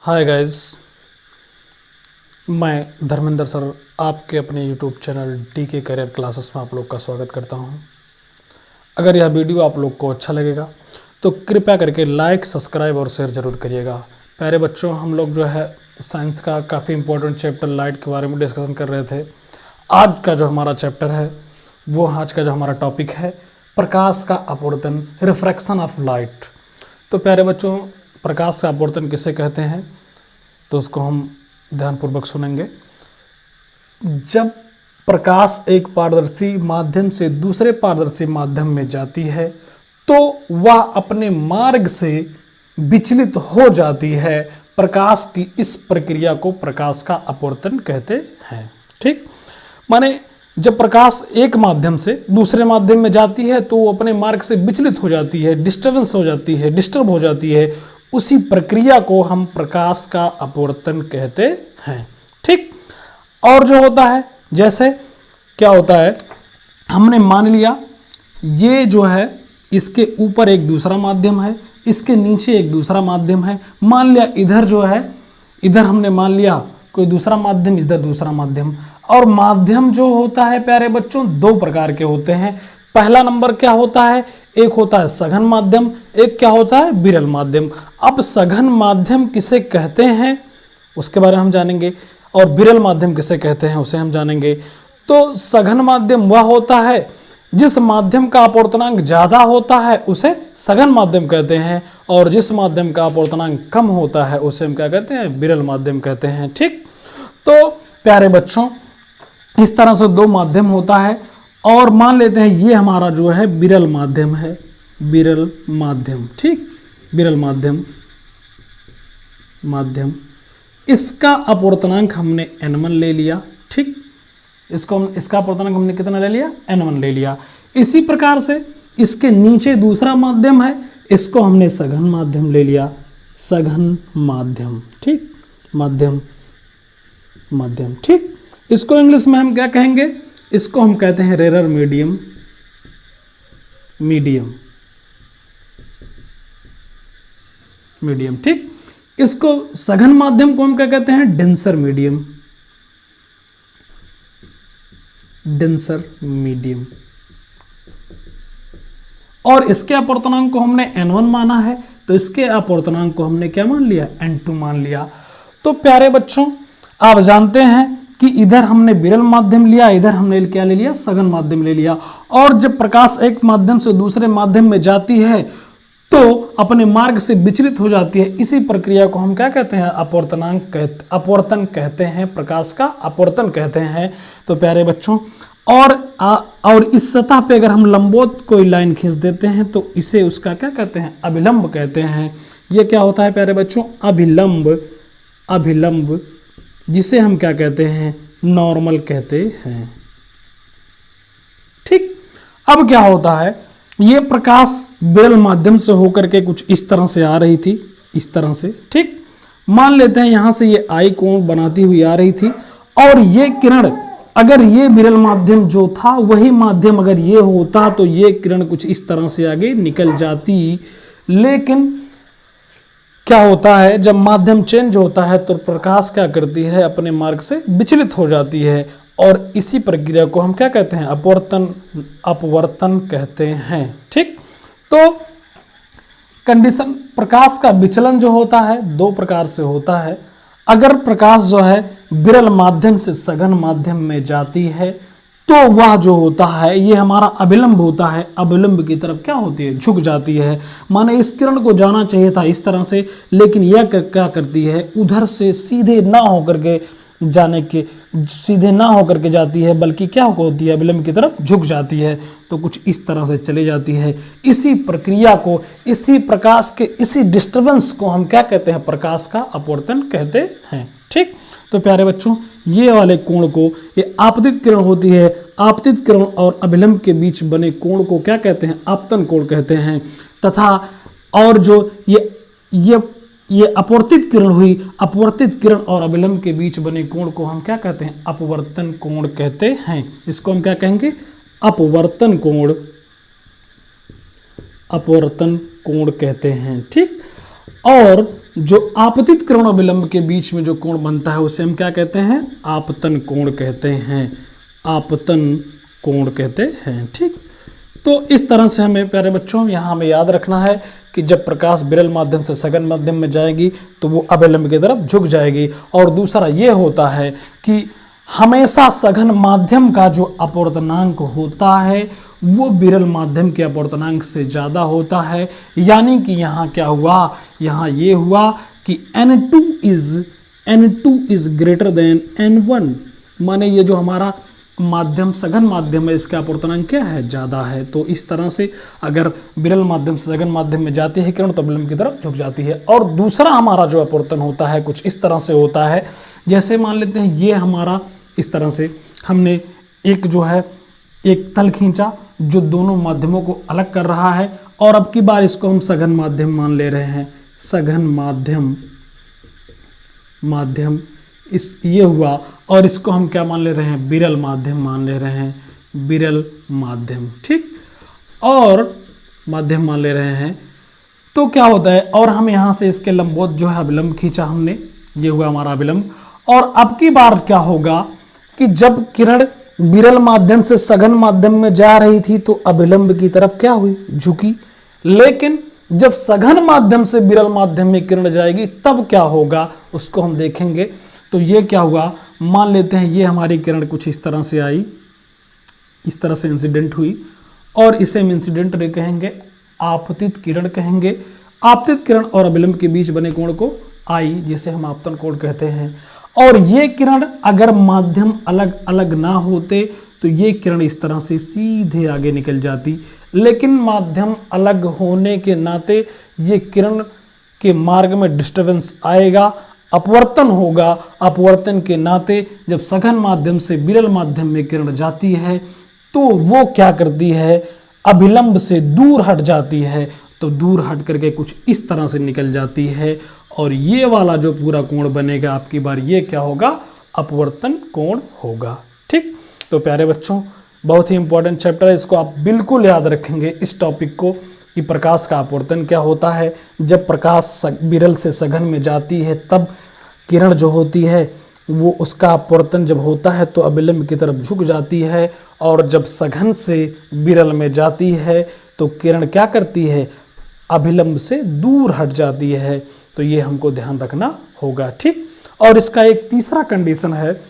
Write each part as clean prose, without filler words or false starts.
Hi guys, मैं Dharmendra sir आपके अपने YouTube channel DK career classes में आप लोग का स्वागत करता हूं। अगर यह वीडियो आप लोग को अच्छा लगेगा तो कृपया करके लाइक, सब्सक्राइब और शेयर ज़रूर करिएगा। प्यारे बच्चों, हम लोग जो है साइंस का काफ़ी इंपॉर्टेंट चैप्टर लाइट के बारे में डिस्कशन कर रहे थे। आज का जो हमारा चैप्टर है वो आज का जो हमारा टॉपिक है प्रकाश का अपवर्तन, रिफ्रैक्शन ऑफ लाइट। तो प्यारे बच्चों, प्रकाश का अपवर्तन किसे कहते हैं तो उसको हम ध्यानपूर्वक सुनेंगे। जब प्रकाश एक पारदर्शी माध्यम से दूसरे पारदर्शी माध्यम में जाती है तो वह अपने मार्ग से विचलित हो जाती है। प्रकाश की इस प्रक्रिया को प्रकाश का अपवर्तन कहते हैं। ठीक, माने जब प्रकाश एक माध्यम से दूसरे माध्यम में जाती है तो वो अपने मार्ग से विचलित हो जाती है, डिस्टर्बेंस हो जाती है, डिस्टर्ब हो जाती है। उसी प्रक्रिया को हम प्रकाश का अपवर्तन कहते हैं। ठीक, और जो होता है, जैसे क्या होता है, हमने मान लिया ये जो है इसके ऊपर एक दूसरा माध्यम है, इसके नीचे एक दूसरा माध्यम है। मान लिया इधर जो है, इधर हमने मान लिया कोई दूसरा माध्यम, इधर दूसरा माध्यम। और माध्यम जो होता है प्यारे बच्चों दो प्रकार के होते हैं। पहला नंबर क्या होता है, एक होता है सघन माध्यम, एक क्या होता है विरल माध्यम। अब सघन माध्यम किसे कहते हैं उसके बारे में हम जानेंगे और विरल माध्यम किसे कहते हैं उसे हम जानेंगे। तो सघन माध्यम वह होता है जिस माध्यम का अपवर्तनांक ज्यादा होता है उसे सघन माध्यम कहते हैं, और जिस माध्यम का अपवर्तनांक कम होता है उसे हम क्या कहते हैं, विरल माध्यम कहते हैं। ठीक, तो प्यारे बच्चों इस तरह से दो माध्यम होता है। और मान लेते हैं ये हमारा जो है विरल माध्यम है, विरल माध्यम। ठीक, विरल माध्यम इसका अपवर्तनांक हमने n1 ले लिया। ठीक, इसका अपवर्तनांक हमने कितना ले लिया, n1 ले लिया। इसी प्रकार से इसके नीचे दूसरा माध्यम है, इसको हमने सघन माध्यम ले लिया, सघन माध्यम। ठीक, माध्यम। ठीक, इसको इंग्लिश में हम क्या कहेंगे, इसको हम कहते हैं रेरर मीडियम। ठीक, इसको सघन माध्यम को हम क्या कहते हैं, डेंसर मीडियम। और इसके अपवर्तनांक को हमने n1 माना है तो इसके अपवर्तनांक को हमने क्या मान लिया, n2 मान लिया। तो प्यारे बच्चों आप जानते हैं कि इधर हमने विरल माध्यम लिया, इधर हमने क्या ले लिया, सघन माध्यम ले लिया। और जब प्रकाश एक माध्यम से दूसरे माध्यम में जाती है तो अपने मार्ग से विचलित हो जाती है। इसी प्रक्रिया को हम क्या कहते हैं, अपवर्तन कहते हैं, प्रकाश का अपवर्तन कहते हैं। तो प्यारे बच्चों और इस सतह पे अगर हम लंबवत कोई लाइन खींच देते हैं तो इसे उसका क्या कहते हैं, अभिलंब कहते हैं। ये क्या होता है प्यारे बच्चों, अभिलंब, जिसे हम क्या कहते हैं, नॉर्मल कहते हैं। ठीक, अब क्या होता है, ये प्रकाश विरल माध्यम से होकर के कुछ इस तरह से आ रही थी, इस तरह से। ठीक, मान लेते हैं यहां से ये आई कोण बनाती हुई आ रही थी, और ये किरण अगर ये विरल माध्यम जो था वही माध्यम अगर ये होता तो ये किरण कुछ इस तरह से आगे निकल जाती। लेकिन क्या होता है, जब माध्यम चेंज होता है तो प्रकाश क्या करती है, अपने मार्ग से विचलित हो जाती है। और इसी प्रक्रिया को हम क्या कहते हैं, अपवर्तन कहते हैं। ठीक, तो कंडीशन, प्रकाश का विचलन जो होता है दो प्रकार से होता है। अगर प्रकाश जो है विरल माध्यम से सघन माध्यम में जाती है तो वह जो होता है ये हमारा अभिलंब होता है, अभिलंब की तरफ क्या होती है, झुक जाती है। माने इस किरण को जाना चाहिए था इस तरह से, लेकिन यह क्या करती है, उधर से सीधे ना होकर के जाती है, बल्कि क्या होती है, अभिलंब की तरफ झुक जाती है। तो कुछ इस तरह से चली जाती है। इसी प्रक्रिया को, इसी प्रकाश के इसी डिस्टर्बेंस को हम क्या कहते हैं, प्रकाश का अपवर्तन कहते हैं। ठीक, तो प्यारे बच्चों ये वाले कोण को, ये आपतित किरण होती है, आपतित किरण और अभिलंब के बीच बने कोण को क्या कहते हैं, आपतन कोण कहते हैं। तथा और जो ये अपवर्तित किरण हुई, अपवर्तित किरण और अभिलंब के बीच बने कोण को हम क्या कहते हैं, अपवर्तन कोण कहते हैं। इसको हम क्या कहेंगे, अपवर्तन कोण कहते हैं। ठीक, और जो आपतित किरण और विलंब के बीच में जो कोण बनता है उसे हम क्या कहते हैं? आपतन कोण कहते हैं, आपतन कोण कहते हैं। ठीक, तो इस तरह से हमें प्यारे बच्चों यहाँ हमें याद रखना है कि जब प्रकाश विरल माध्यम से सघन माध्यम में जाएगी तो वो अभिलंब की तरफ झुक जाएगी। और दूसरा ये होता है कि हमेशा सघन माध्यम का जो अपवर्तनांक होता है वो विरल माध्यम के अपवर्तनांक से ज़्यादा होता है। यानी कि यहाँ क्या हुआ, यहाँ ये हुआ कि N2 is greater than N1, माने ये जो हमारा माध्यम सघन माध्यम है इसका अपवर्तनांक क्या है? ज़्यादा है। तो इस तरह से अगर विरल माध्यम से सघन माध्यम में जाती है किरण तो विलंब की तरफ झुक जाती है। और दूसरा हमारा जो अपवर्तन होता है कुछ इस तरह से होता है, जैसे मान लेते हैं ये हमारा इस तरह से हमने एक जो है एक तल खींचा जो दोनों माध्यमों को अलग कर रहा है, और अब की बार इसको हम सघन माध्यम मान ले रहे हैं। सघन माध्यम इस ये हुआ, और इसको हम क्या मान ले रहे हैं? विरल माध्यम मान ले रहे हैं, विरल माध्यम। ठीक, और माध्यम मान ले रहे हैं। तो क्या होता है, और हम यहाँ से इसके लंबवत जो है अभिलंब खींचा हमने, ये हुआ हमारा अभिलंब। और अब की बार क्या होगा कि जब किरण विरल माध्यम से सघन माध्यम में जा रही थी तो अभिलंब की तरफ क्या हुई? झुकी। लेकिन जब सघन माध्यम से विरल माध्यम में किरण जाएगी तब क्या होगा उसको हम देखेंगे। तो ये क्या हुआ, मान लेते हैं ये हमारी किरण कुछ इस तरह से आई, इस तरह से इंसिडेंट हुई, और इसे हम इंसिडेंट रे कहेंगे, आपतित किरण कहेंगे। आपतित किरण और अभिलंब के बीच बने कोण को आई, जिसे हम आपतन कोण कहते हैं। और ये किरण अगर माध्यम अलग अलग ना होते तो ये किरण इस तरह से सीधे आगे निकल जाती, लेकिन माध्यम अलग होने के नाते ये किरण के मार्ग में डिस्टर्बेंस आएगा, अपवर्तन होगा। अपवर्तन के नाते जब सघन माध्यम से विरल माध्यम में किरण जाती है तो वो क्या करती है? अभिलंब से दूर हट जाती है। तो दूर हट करके कुछ इस तरह से निकल जाती है, और ये वाला जो पूरा कोण बनेगा आपकी बार ये क्या होगा? अपवर्तन कोण होगा। ठीक, तो प्यारे बच्चों बहुत ही इंपॉर्टेंट चैप्टर है, इसको आप बिल्कुल याद रखेंगे इस टॉपिक को कि प्रकाश का अपवर्तन क्या होता है। जब प्रकाश विरल से सघन में जाती है तब किरण जो होती है वो उसका अपवर्तन जब होता है तो अभिलंब की तरफ झुक जाती है, और जब सघन से विरल में जाती है तो किरण क्या करती है? अभिलंब से दूर हट जाती है। तो ये हमको ध्यान रखना होगा। ठीक, और इसका एक तीसरा कंडीशन है।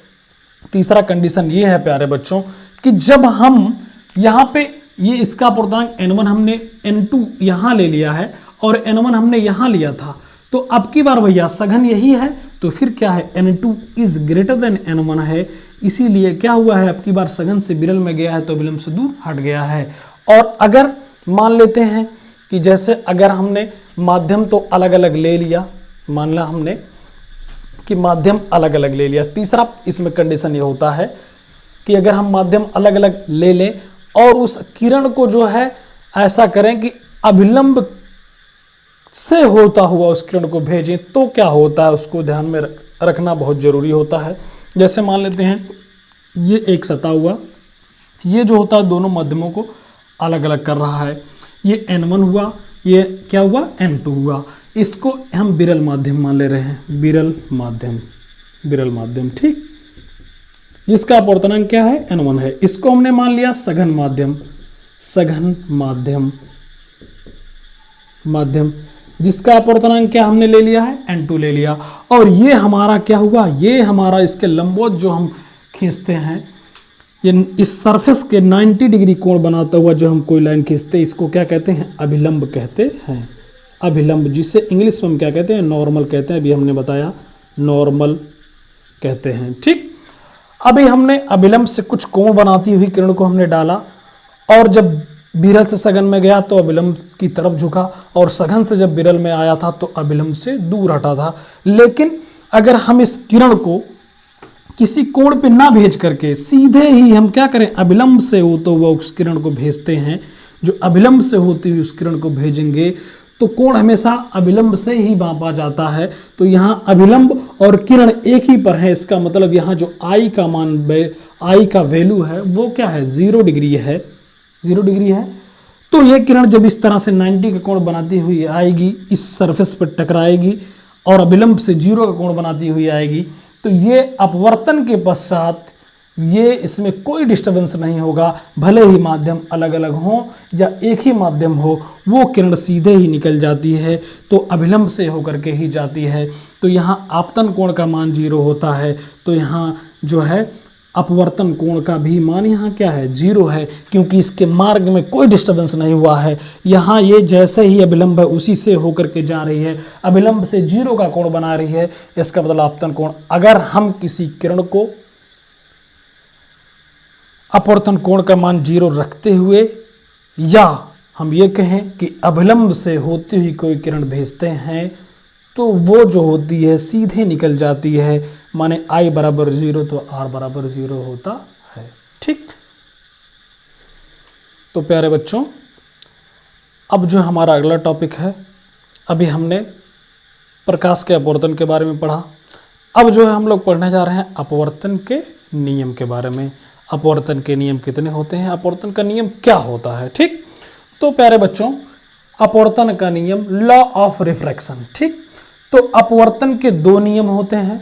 तीसरा कंडीशन ये है प्यारे बच्चों कि जब हम यहाँ पे ये इसका अपवर्तनांक N1 हमने N2 यहाँ ले लिया है और N1 हमने यहाँ लिया था, तो अब की बार भैया सघन यही है तो फिर क्या है? N2 is greater than N1 है, इसीलिए क्या हुआ है? अब की बार सघन से विरल में गया है तो विलंब से दूर हट गया है। और अगर मान लेते हैं कि जैसे अगर हमने माध्यम तो अलग अलग ले लिया, मान ला हमने कि माध्यम अलग अलग ले लिया, तीसरा इसमें कंडीशन ये होता है कि अगर हम माध्यम अलग अलग ले लें और उस किरण को जो है ऐसा करें कि अभिलंब से होता हुआ उस किरण को भेजें तो क्या होता है उसको ध्यान में रखना बहुत जरूरी होता है। जैसे मान लेते हैं ये एक सतह हुआ, ये जो होता है दोनों माध्यमों को अलग अलग कर रहा है। ये N1 हुआ, ये क्या हुआ? N2 हुआ। इसको हम विरल माध्यम मान ले रहे हैं, विरल माध्यम। ठीक, जिसका अपवर्तनांक क्या है? N1 है। इसको हमने मान लिया सघन माध्यम, जिसका अपवर्तनांक क्या हमने ले लिया है? N2 ले लिया। और ये हमारा क्या हुआ? ये हमारा इसके लंबवत जो हम खींचते हैं, ये इस सरफेस के 90 डिग्री कोण बनाता हुआ जो हम कोई लाइन खींचते हैं, इसको क्या कहते हैं? अभिलंब कहते हैं। अभिलंब, जिसे इंग्लिश में हम क्या कहते हैं? नॉर्मल कहते हैं। अभी हमने बताया नॉर्मल कहते हैं। ठीक, अभी हमने अभिलंब से कुछ कोण बनाती हुई किरण को हमने डाला, और जब विरल से सघन में गया तो अभिलंब की तरफ झुका, और सघन से जब विरल में आया था तो अभिलंब से दूर हटा था। लेकिन अगर हम इस किरण को किसी कोण पे ना भेज करके सीधे ही हम क्या करें? अभिलंब से होते हुए उस किरण को भेजते हैं, जो अभिलंब से होती हुई उस किरण को भेजेंगे तो कोण हमेशा अभिलंब से ही मापा जाता है। तो यहाँ अभिलंब और किरण एक ही पर है, इसका मतलब यहाँ जो I का मान, I का वैल्यू है वो क्या है? 0 डिग्री है, 0 डिग्री है। तो ये किरण जब इस तरह से 90 का कोण बनाती हुई आएगी, इस सरफेस पर टकराएगी और अभिलंब से जीरो का कोण बनाती हुई आएगी, तो ये अपवर्तन के पश्चात ये इसमें कोई डिस्टरबेंस नहीं होगा, भले ही माध्यम अलग अलग हो या एक ही माध्यम हो, वो किरण सीधे ही निकल जाती है, तो अभिलंब से होकर के ही जाती है। तो यहाँ आपतन कोण का मान 0 होता है, तो यहाँ जो है अपवर्तन कोण का भी मान यहाँ क्या है 0 है, क्योंकि इसके मार्ग में कोई डिस्टरबेंस नहीं हुआ है। यहाँ ये जैसे ही अभिलंब है उसी से होकर के जा रही है, अभिलंब से 0 का कोण बना रही है, इसका मतलब आपतन कोण। अगर हम किसी किरण को अपवर्तन कोण का मान 0 रखते हुए, या हम ये कहें कि अभिलंब से होती हुई कोई किरण भेजते हैं, तो वो जो होती है सीधे निकल जाती है, माने I बराबर 0 तो R बराबर 0 होता है। ठीक, तो प्यारे बच्चों, अब जो हमारा अगला टॉपिक है, अभी हमने प्रकाश के अपवर्तन के बारे में पढ़ा, अब जो है हम लोग पढ़ने जा रहे हैं अपवर्तन के नियम के बारे में। अपवर्तन के नियम कितने होते हैं, अपवर्तन का नियम क्या होता है। ठीक, तो प्यारे बच्चों, अपवर्तन का नियम, लॉ ऑफ रिफ्रैक्शन। ठीक, तो अपवर्तन के 2 नियम होते हैं।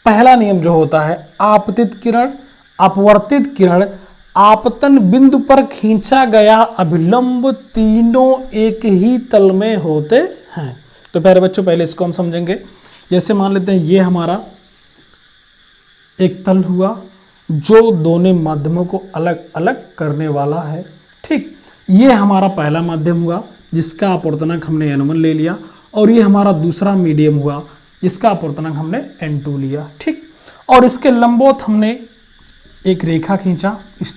पहला नियम जो होता है आपतित किरण, अपवर्तित किरण, आपतन बिंदु पर खींचा गया अभिलंब तीनों एक ही तल में होते हैं। तो प्यारे बच्चों, पहले इसको हम समझेंगे। जैसे मान लेते हैं ये हमारा एक तल हुआ जो दोनों माध्यमों को अलग अलग करने वाला है। ठीक, ये हमारा पहला माध्यम हुआ जिसका अपवर्तनांक हमने n1 ले लिया, और ये हमारा दूसरा मीडियम हुआ जिसका अपवर्तनांक हमने n2 लिया। ठीक, और इसके लंबवत हमने एक रेखा खींचा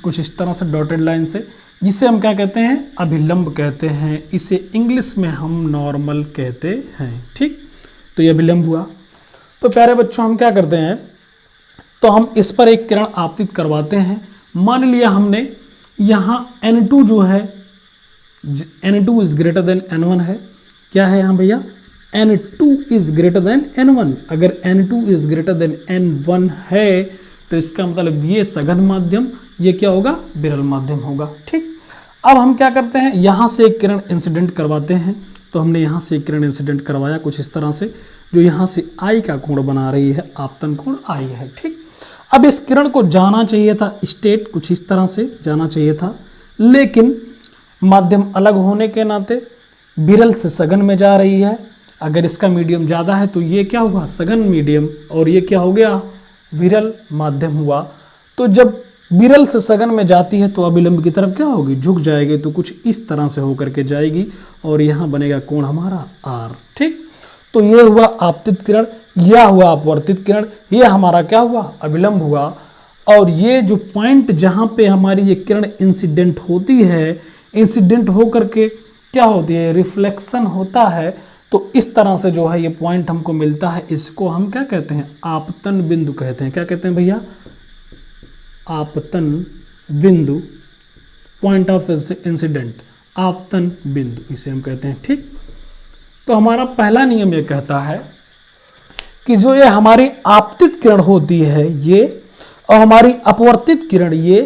कुछ इस तरह से डॉटेड लाइन से, जिसे हम क्या कहते हैं, अभिलंब कहते हैं। इसे इंग्लिश में हम नॉर्मल कहते हैं। ठीक, तो ये अभिलंब हुआ। तो प्यारे बच्चों, हम क्या करते हैं, तो हम इस पर एक किरण आपतित करवाते हैं। मान लिया हमने यहाँ n2 जो है, n2 is greater than n1 है। क्या है यहाँ भैया, n2 is greater than n1। अगर n2 is greater than n1 है तो इसका मतलब ये सघन माध्यम, ये क्या होगा, विरल माध्यम होगा। ठीक, अब हम क्या करते हैं, यहाँ से एक किरण इंसिडेंट करवाते हैं। तो हमने यहाँ से एक किरण इंसिडेंट करवाया कुछ इस तरह से, जो यहाँ से I का कोण बना रही है, आपतन कोण I है। ठीक, अब इस किरण को जाना चाहिए था स्टेट कुछ इस तरह से जाना चाहिए था, लेकिन माध्यम अलग होने के नाते विरल से सघन में जा रही है। अगर इसका मीडियम ज़्यादा है तो ये क्या हुआ, सघन मीडियम, और ये क्या हो गया, विरल माध्यम हुआ। तो जब विरल से सघन में जाती है तो अभिलंब की तरफ क्या होगी, झुक जाएगी। तो कुछ इस तरह से होकर के जाएगी और यहाँ बनेगा कोण हमारा R। ठीक, तो ये हुआ आपतित किरण, यह हुआ अपवर्तित किरण, ये हमारा क्या हुआ, अभिलंब हुआ। और ये जो पॉइंट जहाँ पे हमारी ये किरण इंसिडेंट होती है, इंसिडेंट होकर के क्या होती है, रिफ्लेक्शन होता है। तो इस तरह से जो है ये पॉइंट हमको मिलता है, इसको हम क्या कहते हैं, आपतन बिंदु कहते हैं। क्या कहते हैं भैया, आपतन बिंदु, पॉइंट ऑफ इंसिडेंट, आपतन बिंदु, इसे हम कहते हैं। ठीक, तो हमारा पहला नियम ये कहता है कि जो ये हमारी आपतित किरण होती है ये, और हमारी अपवर्तित किरण ये,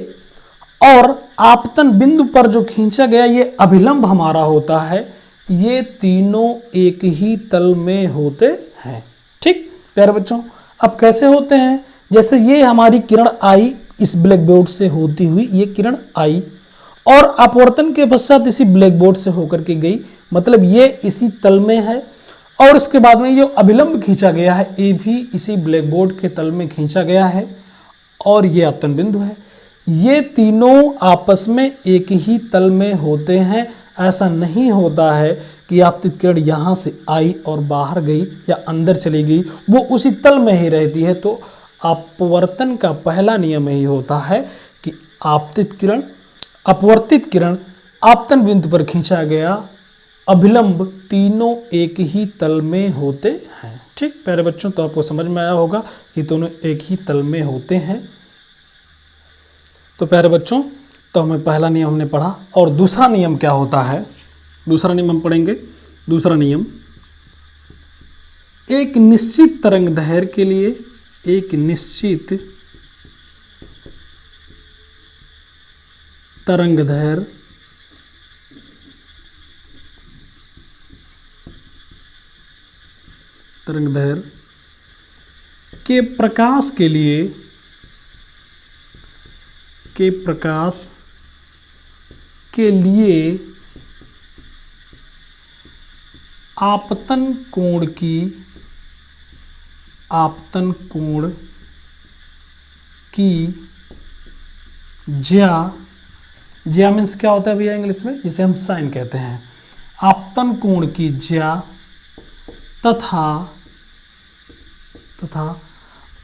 और आपतन बिंदु पर जो खींचा गया ये अभिलंब हमारा होता है, ये तीनों एक ही तल में होते हैं। ठीक प्यारे बच्चों, अब कैसे होते हैं, जैसे ये हमारी किरण आई इस ब्लैक बोर्ड से होती हुई, ये किरण आई और अपवर्तन के पश्चात इसी ब्लैक बोर्ड से होकर के गई, मतलब ये इसी तल में है। और इसके बाद में ये अभिलंब खींचा गया है, ये भी इसी ब्लैक बोर्ड के तल में खींचा गया है, और ये आपतन बिंदु है। ये तीनों आपस में एक ही तल में होते हैं। ऐसा नहीं होता है कि आपतित किरण यहाँ से आई और बाहर गई या अंदर चली गई, वो उसी तल में ही रहती है। तो अपवर्तन का पहला नियम यही होता है कि आपतित किरण, अपवर्तित किरण, आपतन बिंदु पर खींचा गया अभिलंब, तीनों एक ही तल में होते हैं। ठीक प्यारे बच्चों, तो आपको समझ में आया होगा कि दोनों एक ही तल में होते हैं। तो प्यारे बच्चों, तो हमें पहला नियम हमने पढ़ा, और दूसरा नियम क्या होता है, दूसरा नियम हम पढ़ेंगे। दूसरा नियम, एक निश्चित तरंग दैर्घ्य के लिए, एक निश्चित तरंग दैर्घ्य तरंगदैर्घ्य के प्रकाश के लिए आपतन कोण की ज्या मीन्स क्या होता है भैया इंग्लिश में, जिसे हम साइन कहते हैं। आपतन कोण की ज्या तथा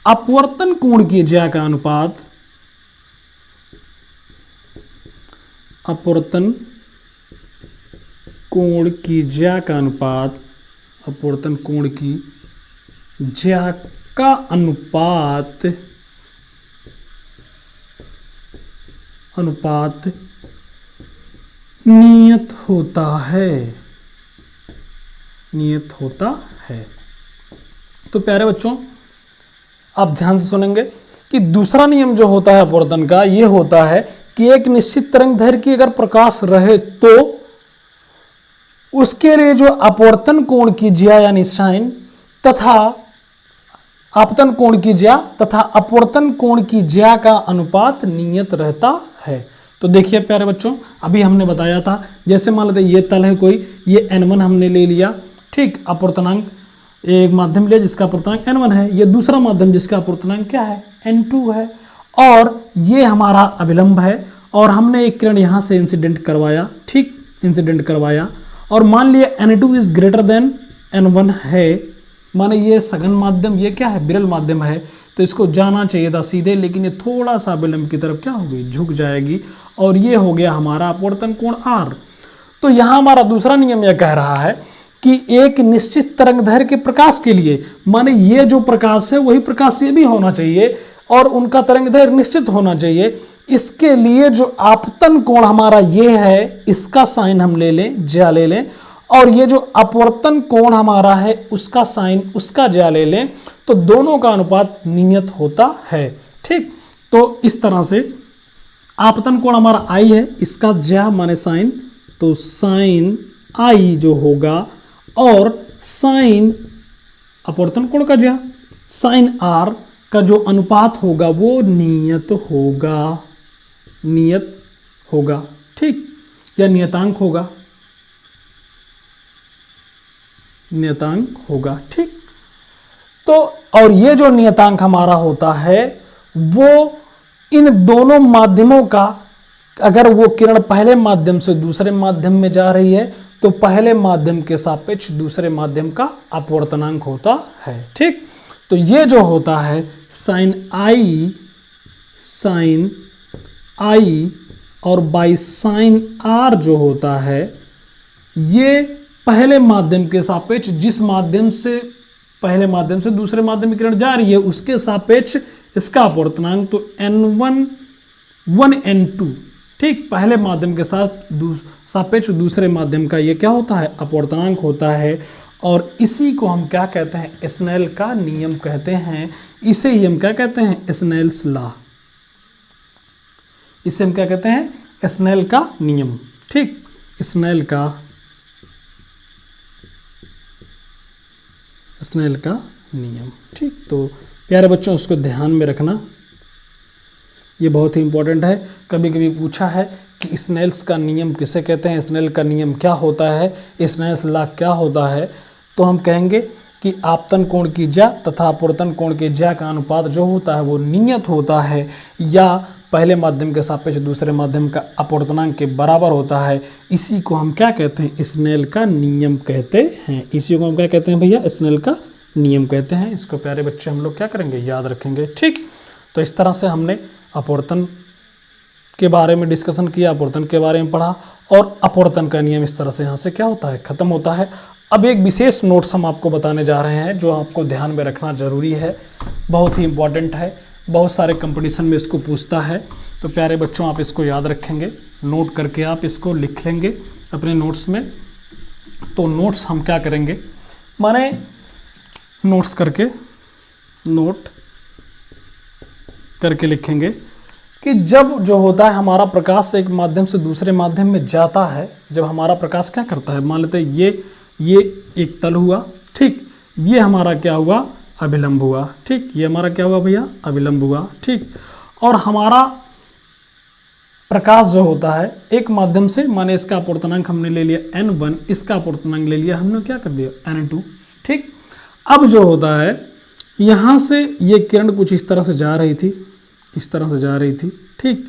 अपवर्तन कोण की ज्या का अनुपात अपवर्तन कोण की ज्या का अनुपात नियत होता है। तो प्यारे बच्चों, आप ध्यान से सुनेंगे कि दूसरा नियम जो होता है अपवर्तन का, ये होता है कि एक निश्चित तरंगदैर्घ्य की अगर प्रकाश रहे तो उसके लिए जो अपवर्तन कोण की ज्या यानी साइन तथा आपतन कोण की ज्या तथा अपवर्तन कोण की ज्या का अनुपात नियत रहता है। तो देखिए प्यारे बच्चों, अभी हमने बताया था, जैसे मान लेते ये तल है कोई, ये n1 हमने ले लिया, ठीक, अपवर्तनांक एक माध्यम लिया जिसका अपवर्तनांक n1 है, ये दूसरा माध्यम जिसका अपवर्तनांक क्या है, n2 है, और ये हमारा अभिलंब है, और हमने एक किरण यहाँ से इंसिडेंट करवाया, ठीक, इंसिडेंट करवाया, और मान लिया n2 is greater than n1 है, माने ये सघन माध्यम, ये क्या है, विरल माध्यम है, तो इसको जाना चाहिए था सीधे, लेकिन ये थोड़ा सा विलंब की तरफ क्या होगी, झुक जाएगी, और ये हो गया हमारा अपवर्तन कोण r। तो यहाँ हमारा दूसरा नियम यह कह रहा है कि एक निश्चित तरंगदैर्घ्य के प्रकाश के लिए, माने ये जो प्रकाश है वही प्रकाश ये भी होना चाहिए, और उनका तरंगदैर्घ्य निश्चित होना चाहिए। इसके लिए जो आपतन कोण हमारा ये है, इसका साइन हम ले लें, ज्या ले लें, और ये जो अपवर्तन कोण हमारा है उसका साइन, उसका ज्या ले लें, तो दोनों का अनुपात नियत होता है, ठीक। तो इस तरह से आपतन कोण हमारा आई है, इसका ज्या माने साइन, तो साइन आई जो होगा, और साइन अपवर्तन कोण का ज्या साइन आर का जो अनुपात होगा वो नियत होगा, ठीक, या नियतांक होगा, ठीक। तो और ये जो नियतांक हमारा होता है वो इन दोनों माध्यमों का, अगर वो किरण पहले माध्यम से दूसरे माध्यम में जा रही है तो पहले माध्यम के सापेक्ष दूसरे माध्यम का अपवर्तनांक होता है, ठीक। तो ये जो होता है साइन आई और बाई साइन आर जो होता है, ये पहले माध्यम के सापेक्ष, जिस माध्यम से पहले माध्यम से दूसरे माध्यम में किरण जा रही है उसके सापेक्ष इसका अपवर्तनांक, तो n1 n2, ठीक, पहले माध्यम के साथ सापेक्ष दूसरे माध्यम का ये क्या होता है, अपवर्तनांक होता है। और इसी को हम क्या कहते हैं, स्नेल का नियम कहते हैं। इसे ही हम क्या कहते हैं, स्नेल्स लॉ। इसे हम क्या कहते हैं, स्नेल का नियम, ठीक, स्नेल का नियम, ठीक। तो प्यारे बच्चों, उसको ध्यान में रखना, ये बहुत ही इंपॉर्टेंट है। कभी कभी पूछा है कि स्नेल्स का नियम किसे कहते हैं, स्नेल का नियम क्या होता है, स्नेल्स लॉ क्या होता है, तो हम कहेंगे कि आपतन कोण की ज्या तथा अपवर्तन कोण की ज्या का अनुपात जो होता है वो नियत होता है, या पहले माध्यम के सापेक्ष दूसरे माध्यम का अपवर्तनांक के बराबर होता है। इसी को हम क्या कहते हैं, स्नेल का नियम कहते हैं। इसी को हम क्या कहते हैं भैया, स्नेल का नियम कहते हैं। इसको प्यारे बच्चे हम लोग क्या करेंगे, याद रखेंगे, ठीक। तो इस तरह से हमने अपवर्तन के बारे में डिस्कशन किया, अपवर्तन के बारे में पढ़ा, और अपवर्तन का नियम इस तरह से यहाँ से क्या होता है, खत्म होता है। अब एक विशेष नोट्स हम आपको बताने जा रहे हैं जो आपको ध्यान में रखना जरूरी है, बहुत ही इंपॉर्टेंट है, बहुत सारे कंपटीशन में इसको पूछता है। तो प्यारे बच्चों, आप इसको याद रखेंगे, नोट करके आप इसको लिख लेंगे अपने नोट्स में। तो नोट्स हम क्या करेंगे, माने नोट करके लिखेंगे कि जब जो होता है हमारा प्रकाश एक माध्यम से दूसरे माध्यम में जाता है, जब हमारा प्रकाश क्या करता है, मान लेते हैं ये एक तल हुआ, ठीक, ये हमारा क्या हुआ, अभिलंब हुआ। ठीक, ये हमारा क्या हुआ भैया, अभिलंब हुआ। ठीक, और हमारा प्रकाश जो होता है एक माध्यम से, माने इसका अपूर्तनांक हमने ले लिया n1, इसका अपूर्तनांक ले लिया हमने क्या कर दिया n2। ठीक, अब जो होता है यहाँ से ये किरण कुछ इस तरह से जा रही थी, इस तरह से जा रही थी। ठीक,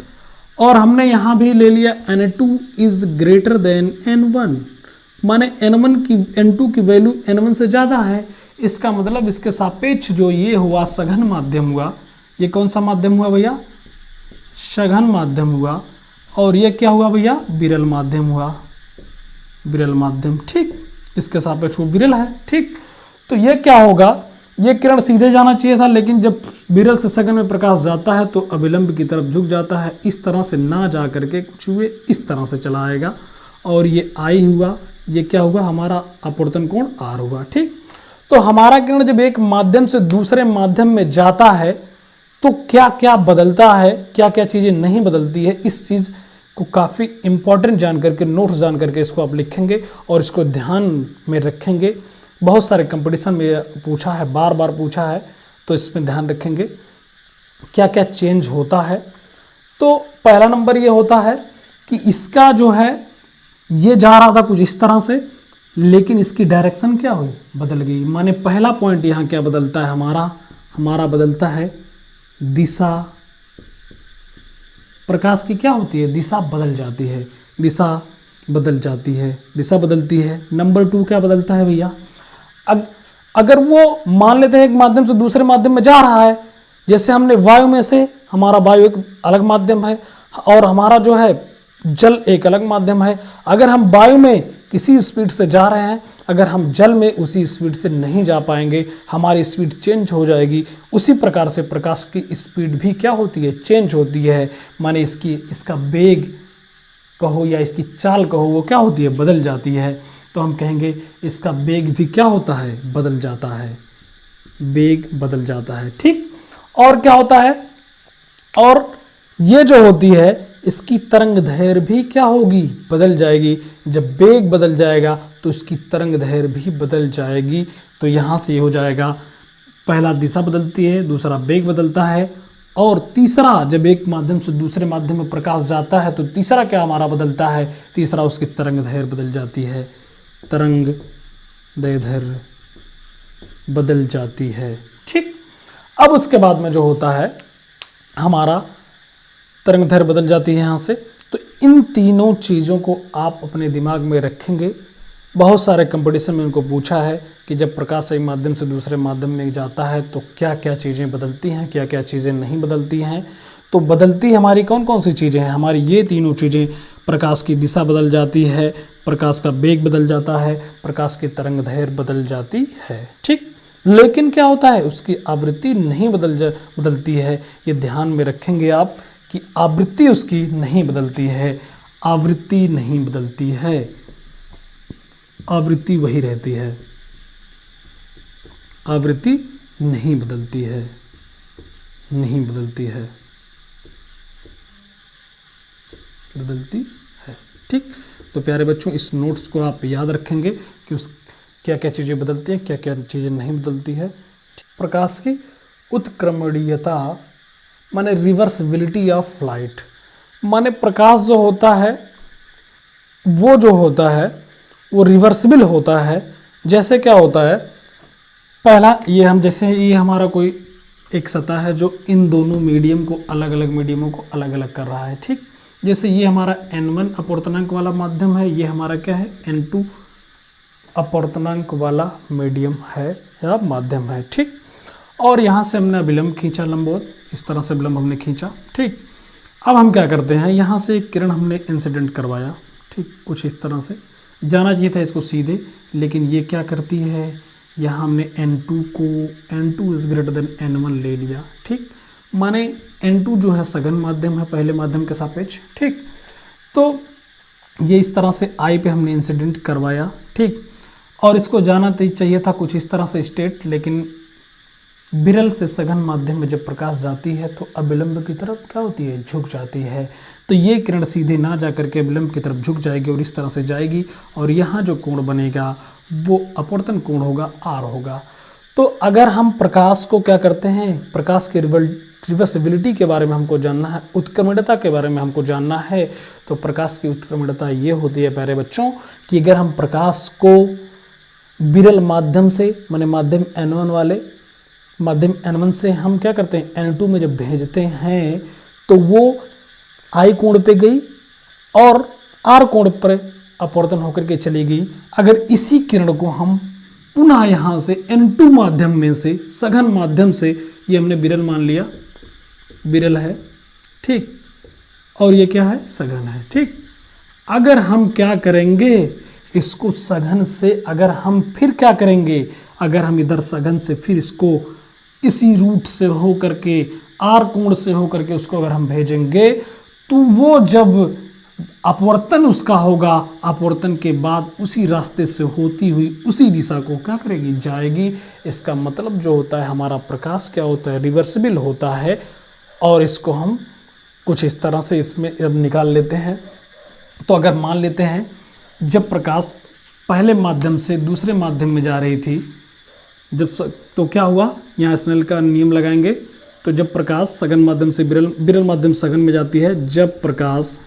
और हमने यहाँ भी ले लिया n2 is greater than n1, माने n2 की वैल्यू n1 से ज़्यादा है। इसका मतलब इसके सापेक्ष जो ये हुआ सघन माध्यम हुआ, ये कौन सा माध्यम हुआ भैया, सघन माध्यम हुआ। और ये क्या हुआ भैया, विरल माध्यम हुआ, विरल माध्यम। ठीक, इसके सापेक्ष वो विरल है। ठीक, तो ये क्या होगा, ये किरण सीधे जाना चाहिए था, लेकिन जब विरल से सघन में प्रकाश जाता है तो अभिलंब की तरफ झुक जाता है, इस तरह से ना जा करके कुछ हुए इस तरह से चला आएगा। और ये आई हुआ, ये क्या हुआ, हमारा अपवर्तन कोण आर हुआ। ठीक, तो हमारा किरण जब एक माध्यम से दूसरे माध्यम में जाता है तो क्या क्या बदलता है, क्या क्या चीज़ें नहीं बदलती है, इस चीज़ को काफ़ी इंपॉर्टेंट जान करके, नोट्स जान करके इसको आप लिखेंगे और इसको ध्यान में रखेंगे। बहुत सारे कंपटीशन में पूछा है, बार बार पूछा है, तो इसमें ध्यान रखेंगे क्या क्या चेंज होता है। तो पहला नंबर ये होता है कि इसका जो है ये जा रहा था कुछ इस तरह से, लेकिन इसकी डायरेक्शन क्या हुई, बदल गई। माने पहला पॉइंट यहाँ क्या बदलता है, हमारा बदलता है दिशा। प्रकाश की क्या होती है, दिशा बदल जाती है, दिशा बदल जाती है, दिशा बदलती है। नंबर 2 क्या बदलता है भैया, अगर वो मान लेते हैं एक माध्यम से दूसरे माध्यम में जा रहा है, जैसे हमने वायु में से, हमारा वायु एक अलग माध्यम है और हमारा जो है जल एक अलग माध्यम है। अगर हम वायु में किसी स्पीड से जा रहे हैं, अगर हम जल में उसी स्पीड से नहीं जा पाएंगे, हमारी स्पीड चेंज हो जाएगी। उसी प्रकार से प्रकाश की स्पीड भी क्या होती है, चेंज होती है। माने इसका वेग कहो या इसकी चाल कहो, वो क्या होती है, बदल जाती है। तो हम कहेंगे इसका वेग भी क्या होता है, बदल जाता है, वेग बदल जाता है। ठीक, और क्या होता है, और ये जो होती है इसकी तरंग दैर्घ्य भी क्या होगी, बदल जाएगी। जब वेग बदल जाएगा तो इसकी तरंग दैर्घ्य भी बदल जाएगी। तो यहाँ से ये हो जाएगा, पहला दिशा बदलती है, दूसरा वेग बदलता है, और तीसरा जब एक माध्यम से दूसरे माध्यम में प्रकाश जाता है तो तीसरा क्या हमारा बदलता है, तीसरा उसकी तरंग दैर्घ्य बदल जाती है, तरंग दैर्घ्य बदल जाती है। ठीक, अब उसके बाद में जो होता है हमारा तरंग दैर्घ्य बदल जाती है यहाँ से। तो इन तीनों चीज़ों को आप अपने दिमाग में रखेंगे। बहुत सारे कंपटीशन में उनको पूछा है कि जब प्रकाश एक माध्यम से दूसरे माध्यम में जाता है तो क्या क्या चीज़ें बदलती हैं, क्या क्या चीज़ें नहीं बदलती हैं। तो बदलती हमारी कौन कौन सी चीज़ें हैं, हमारी ये तीनों चीज़ें, प्रकाश की दिशा बदल जाती है, प्रकाश का वेग बदल जाता है, प्रकाश की तरंग दैर्घ्य बदल जाती है। ठीक, लेकिन क्या होता है, उसकी आवृत्ति नहीं बदलती है। ये ध्यान में रखेंगे आप कि आवृत्ति उसकी नहीं बदलती है, आवृत्ति नहीं बदलती है, आवृत्ति वही रहती है, आवृत्ति नहीं बदलती है, नहीं बदलती है, बदलती है। ठीक, तो प्यारे बच्चों इस नोट्स को आप याद रखेंगे कि उस क्या क्या चीज़ें बदलती हैं, क्या क्या चीज़ें नहीं बदलती है। प्रकाश की उत्क्रमणीयता माने रिवर्सिबिलिटी ऑफ लाइट, माने प्रकाश जो होता है वो जो होता है वो रिवर्सिबल होता है। जैसे क्या होता है, पहला ये हम जैसे ये हमारा कोई एक सतह है जो इन दोनों मीडियम को अलग अलग मीडियमों को अलग अलग कर रहा है। ठीक, जैसे ये हमारा n1 अपवर्तनांक वाला माध्यम है, ये हमारा क्या है n2 अपवर्तनांक वाला मीडियम है या माध्यम है। ठीक, और यहाँ से हमने विलंब खींचा, लंबवत इस तरह से विलंब हमने खींचा। ठीक, अब हम क्या करते हैं, यहाँ से एक किरण हमने इंसिडेंट करवाया। ठीक, कुछ इस तरह से जाना चाहिए था इसको सीधे, लेकिन ये क्या करती है, यहाँ हमने n2 को n2 is greater than n1 ले लिया। ठीक, माने n2 जो है सघन माध्यम है पहले माध्यम के सापेक्ष। ठीक, तो ये इस तरह से I पे हमने इंसिडेंट करवाया। ठीक, और इसको जाना चाहिए था कुछ इस तरह से स्टेट, लेकिन विरल से सघन माध्यम में जब प्रकाश जाती है तो अविलंब की तरफ क्या होती है, झुक जाती है। तो ये किरण सीधे ना जा करके अविलंब की तरफ झुक जाएगी और इस तरह से जाएगी, और यहाँ जो कोण बनेगा वो अपवर्तन कोण होगा, आर होगा। तो अगर हम प्रकाश को क्या करते हैं, प्रकाश के रिवर्सिबिलिटी के बारे में हमको जानना है, उत्क्रमणीयता के बारे में हमको जानना है, तो प्रकाश की उत्क्रमणीयता ये होती है प्यारे बच्चों कि अगर हम प्रकाश को विरल माध्यम से, माने माध्यम N1 वाले माध्यम N1 से हम क्या करते हैं, N2 में जब भेजते हैं तो वो I कोण पे गई और R कोण पर अपवर्तन होकर के चली गई। अगर इसी किरण को हम पुनः यहाँ से N2 माध्यम में से, सघन माध्यम से, ये हमने विरल मान लिया, विरल है ठीक, और ये क्या है, सघन है ठीक। अगर हम क्या करेंगे, इसको सघन से अगर हम फिर क्या करेंगे, अगर हम इधर सघन से फिर इसको इसी रूट से हो करके, आर कोण से हो करके उसको अगर हम भेजेंगे तो वो जब अपवर्तन उसका होगा, अपवर्तन के बाद उसी रास्ते से होती हुई उसी दिशा को क्या करेगी, जाएगी। इसका मतलब जो होता है हमारा प्रकाश क्या होता है, रिवर्सिबल होता है। और इसको हम कुछ इस तरह से इसमें अब निकाल लेते हैं। तो अगर मान लेते हैं जब प्रकाश पहले माध्यम से दूसरे माध्यम में जा रही थी, तो क्या हुआ, यहाँ स्नेल का नियम लगाएंगे। तो जब प्रकाश सघन माध्यम से विरल माध्यम सघन में जाती है, जब प्रकाश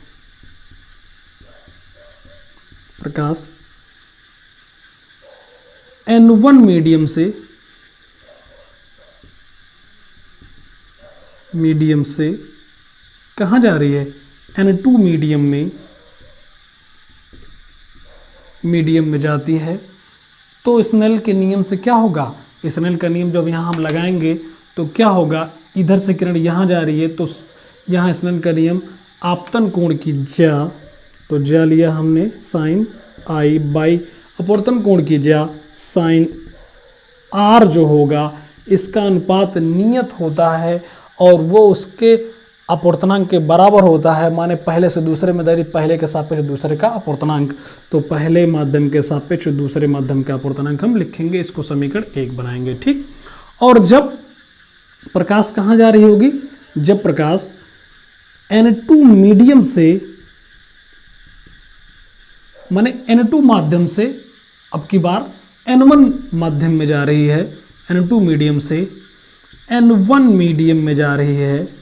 N1 मीडियम से कहाँ जा रही है, N2 मीडियम में जाती है, तो स्नेल के नियम से क्या होगा, स्नेल का नियम जब यहाँ हम लगाएंगे तो क्या होगा, इधर से किरण यहाँ जा रही है तो यहाँ स्नेल का नियम आपतन कोण की ज्या, तो ज्या लिया हमने साइन आई बाई अपवर्तन कोण की ज्या साइन आर जो होगा, इसका अनुपात नियत होता है और वो उसके अपवर्तनांक के बराबर होता है। माने पहले से दूसरे में दरी, पहले के सापेक्ष दूसरे का अपवर्तनांक, तो पहले माध्यम के सापेक्ष दूसरे माध्यम का अपवर्तनांक हम लिखेंगे, इसको समीकरण 1 बनाएंगे ठीक। और जब प्रकाश कहाँ जा रही होगी, जब प्रकाश N2 मीडियम से, माने N2 माध्यम से अब की बार N1 माध्यम में जा रही है, N2 मीडियम से N1 मीडियम में जा रही है,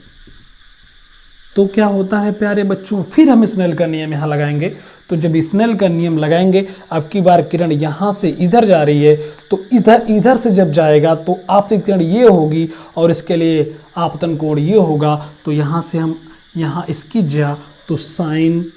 तो क्या होता है प्यारे बच्चों, फिर हम स्नेल का नियम यहाँ लगाएंगे। तो जब स्नेल का नियम लगाएंगे, अब की बार किरण यहाँ से इधर जा रही है, तो इधर से जब जाएगा तो आपतित किरण ये होगी और इसके लिए आपतन कोण ये होगा। तो यहाँ से हम यहाँ इसकी ज्या, तो साइन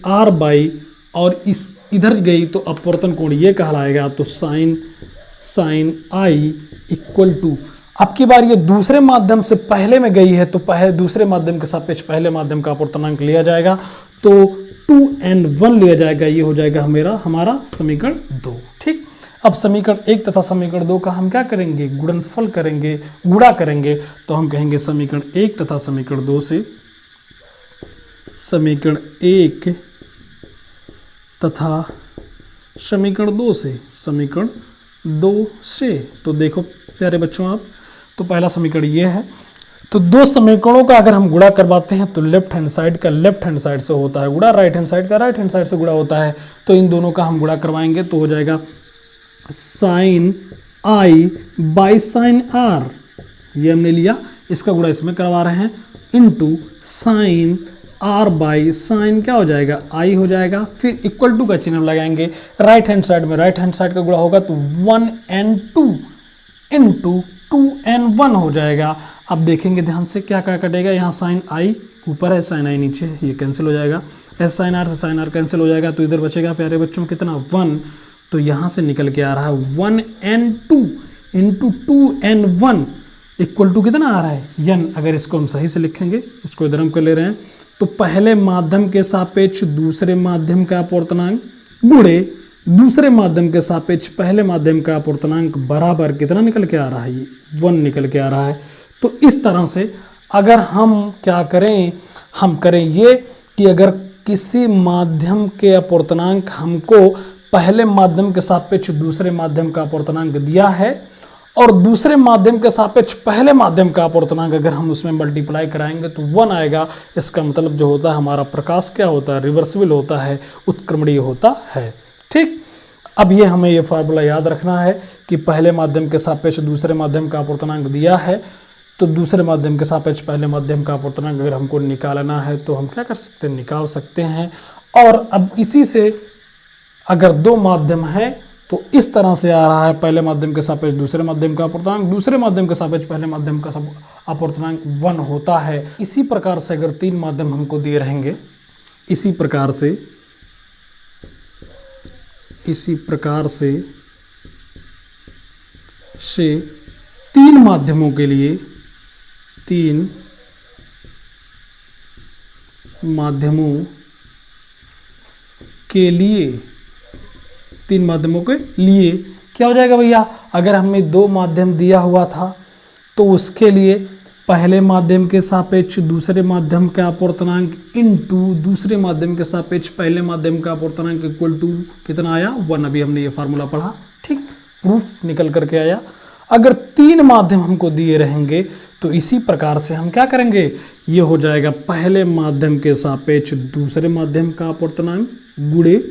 आर बाई, और इस इधर गई तो अपवर्तन कोण ये कहलाएगा, तो साइन आई इक्वल टू, अब की बार ये दूसरे माध्यम से पहले में गई है तो दूसरे माध्यम के सापेक्ष पहले माध्यम का अपवर्तनांक लिया जाएगा, तो 2n1 लिया जाएगा। ये हो जाएगा हमारा समीकरण 2 ठीक। अब समीकरण 1 तथा समीकरण 2 का हम क्या करेंगे, गुणनफल करेंगे, गुणा करेंगे। तो हम कहेंगे समीकरण 1 तथा समीकरण 2 से, समीकरण 1 तथा समीकरण 2 से, समीकरण 2 से। तो देखो प्यारे बच्चों आप, तो पहला समीकरण ये है। तो दो समीकरणों का अगर हम गुणा करवाते हैं तो लेफ्ट हैंड साइड का लेफ्ट हैंड साइड से होता है गुणा, राइट हैंड साइड का राइट हैंड साइड से गुणा होता है। तो इन दोनों का हम गुणा करवाएंगे तो हो जाएगा sine I by sine R, ये हमने लिया, इसका गुणा इसमें करवा रहे हैं, into sine R by sine क्या हो जाएगा, आई हो जाएगा। फिर इक्वल टू का चिन्ह लगाएंगे, राइट हैंड साइड में राइट हैंड साइड का गुणा होगा तो 1n2 इंटू 2n1 हो जाएगा। अब देखेंगे ध्यान से क्या क्या कटेगा, यहाँ साइन आई ऊपर है, साइन आई नीचे है, ये कैंसिल हो जाएगा, एस साइन आर से साइन आर कैंसिल हो जाएगा, तो इधर बचेगा प्यारे बच्चों कितना 1, तो यहाँ से निकल के आ रहा है 1n2 into 2n1 equal to कितना आ रहा है n। अगर इसको हम सही से लिखेंगे, इसको इधर हम कर ले रहे हैं, तो पहले माध्यम के सापेक्ष दूसरे माध्यम का अपवर्तनांक गुणे दूसरे माध्यम के सापेक्ष पहले माध्यम का अपवर्तनांक बराबर कितना निकल के आ रहा है, 1 निकल के आ रहा है। तो इस तरह से अगर हम क्या करें, हम करें ये कि अगर किसी माध्यम के अपवर्तनांक हमको पहले माध्यम के सापेक्ष दूसरे माध्यम का अपवर्तनांक दिया है और दूसरे माध्यम के सापेक्ष पहले माध्यम का अपवर्तनांक अगर हम उसमें मल्टीप्लाई कराएंगे तो 1 आएगा। इसका मतलब जो होता है हमारा प्रकाश क्या होता है, रिवर्सिबल होता है, उत्क्रमणीय होता है। ठीक, अब ये हमें ये फार्मूला याद रखना है कि पहले माध्यम के सापेक्ष दूसरे माध्यम का अपवर्तनांक दिया है, तो दूसरे माध्यम के सापेक्ष पहले माध्यम का अपवर्तनांक अगर हमको निकालना है तो हम क्या कर सकते हैं, निकाल सकते हैं। और अब इसी से अगर दो माध्यम है तो इस तरह से आ रहा है, पहले माध्यम के सापेक्ष दूसरे माध्यम का अपवर्तनांक, दूसरे माध्यम के सापेक्ष पहले माध्यम का अपवर्तनांक 1 होता है। इसी प्रकार से अगर 3 माध्यम हमको दिए रहेंगे, इसी प्रकार से 3 माध्यमों के लिए, 3 माध्यमों के लिए, 3 माध्यमों के लिए क्या हो जाएगा भैया, अगर हमें 2 माध्यम दिया हुआ था तो उसके लिए पहले माध्यम के सापेक्ष दूसरे माध्यम का अपवर्तनांक इनटू दूसरे माध्यम के सापेक्ष पहले माध्यम का अपवर्तनांक इक्वल टू कितना आया, 1। अभी हमने ये फार्मूला पढ़ा, ठीक, प्रूफ निकल करके आया। अगर 3 माध्यम हमको दिए रहेंगे तो इसी प्रकार से हम क्या करेंगे, ये हो जाएगा पहले माध्यम के सापेक्ष दूसरे माध्यम का अपवर्तनांक गुणे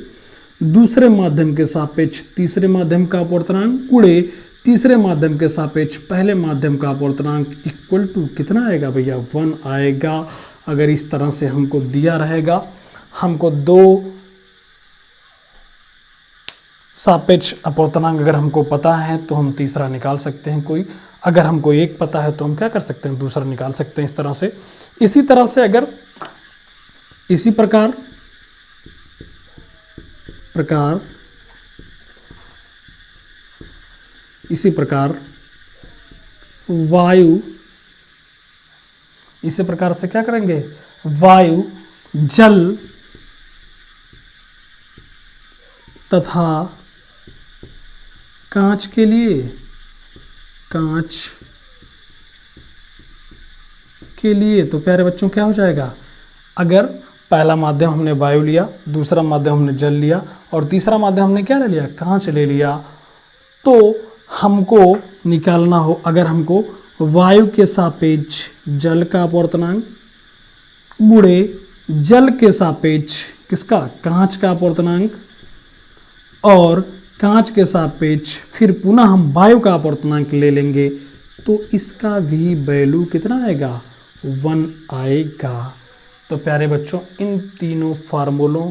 दूसरे माध्यम के सापेक्ष तीसरे माध्यम का अपवर्तनांक गुणे तीसरे माध्यम के सापेक्ष पहले माध्यम का अपवर्तनांक इक्वल टू कितना आएगा भैया, 1 आएगा। अगर इस तरह से हमको दिया रहेगा, हमको 2 सापेक्ष अपवर्तनांक अगर हमको पता है तो हम तीसरा निकाल सकते हैं कोई, अगर हमको एक पता है तो हम क्या कर सकते हैं, दूसरा निकाल सकते हैं। इस तरह से, इसी तरह से अगर इसी प्रकार इसी प्रकार वायु, इसी प्रकार से क्या करेंगे, वायु, जल तथा कांच के लिए, तो प्यारे बच्चों क्या हो जाएगा, अगर पहला माध्यम हमने वायु लिया, दूसरा माध्यम हमने जल लिया और तीसरा माध्यम हमने क्या ले लिया, कांच ले लिया, तो हमको निकालना हो, अगर हमको वायु के सापेक्ष जल का अपवर्तनांक गुणे जल के सापेक्ष किसका, कांच का अपवर्तनांक और कांच के सापेक्ष फिर पुनः हम वायु का अपवर्तनांक ले लेंगे तो इसका भी वैल्यू कितना आएगा, 1 आएगा। तो प्यारे बच्चों, इन तीनों फार्मूलों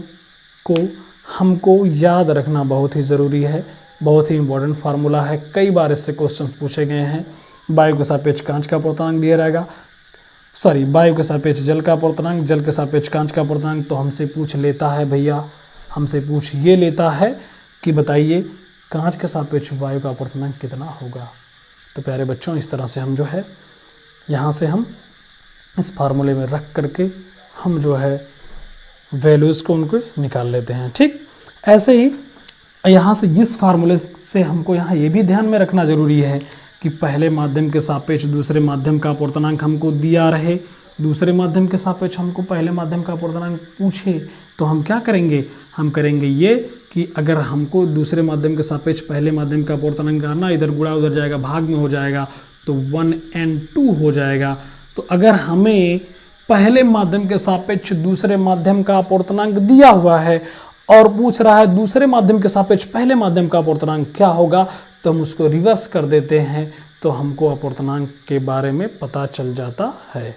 को हमको याद रखना बहुत ही ज़रूरी है, बहुत ही इंपॉर्टेंट फार्मूला है। कई बार इससे क्वेश्चंस पूछे गए हैं। वायु के सापेक्ष कांच का अपवर्तनांक दिया रहेगा, वायु के सापेक्ष जल का अपवर्तनांक, जल के सापेक्ष कांच का अपवर्तनांक, तो हमसे पूछ लेता है भैया, हमसे पूछ ये लेता है कि बताइए कांच के सापेक्ष वायु का अपवर्तनांक कितना होगा। तो प्यारे बच्चों, इस तरह से हम जो है यहाँ से हम इस फार्मूले में रख करके हम जो है वैल्यूज़ को उनको निकाल लेते हैं। ठीक, ऐसे ही यहाँ से इस फार्मूले से हमको यहाँ ये भी ध्यान में रखना ज़रूरी है कि पहले माध्यम के सापेक्ष दूसरे माध्यम का अपवर्तनांक हमको दिया रहे, दूसरे माध्यम के सापेक्ष हमको पहले माध्यम का अपवर्तनांक पूछे, तो हम क्या करेंगे, हम करेंगे ये कि अगर हमको दूसरे माध्यम के सापेक्ष पहले माध्यम का अपवर्तनांक करना, इधर गुणा उधर जाएगा, भाग में हो जाएगा, तो 1 and 2 हो जाएगा। तो अगर हमें पहले माध्यम के सापेक्ष दूसरे माध्यम का अपवर्तनांक दिया हुआ है और पूछ रहा है दूसरे माध्यम के सापेक्ष पहले माध्यम का अपवर्तनांक क्या होगा, तो हम उसको रिवर्स कर देते हैं, तो हमको अपवर्तनांक के बारे में पता चल जाता है।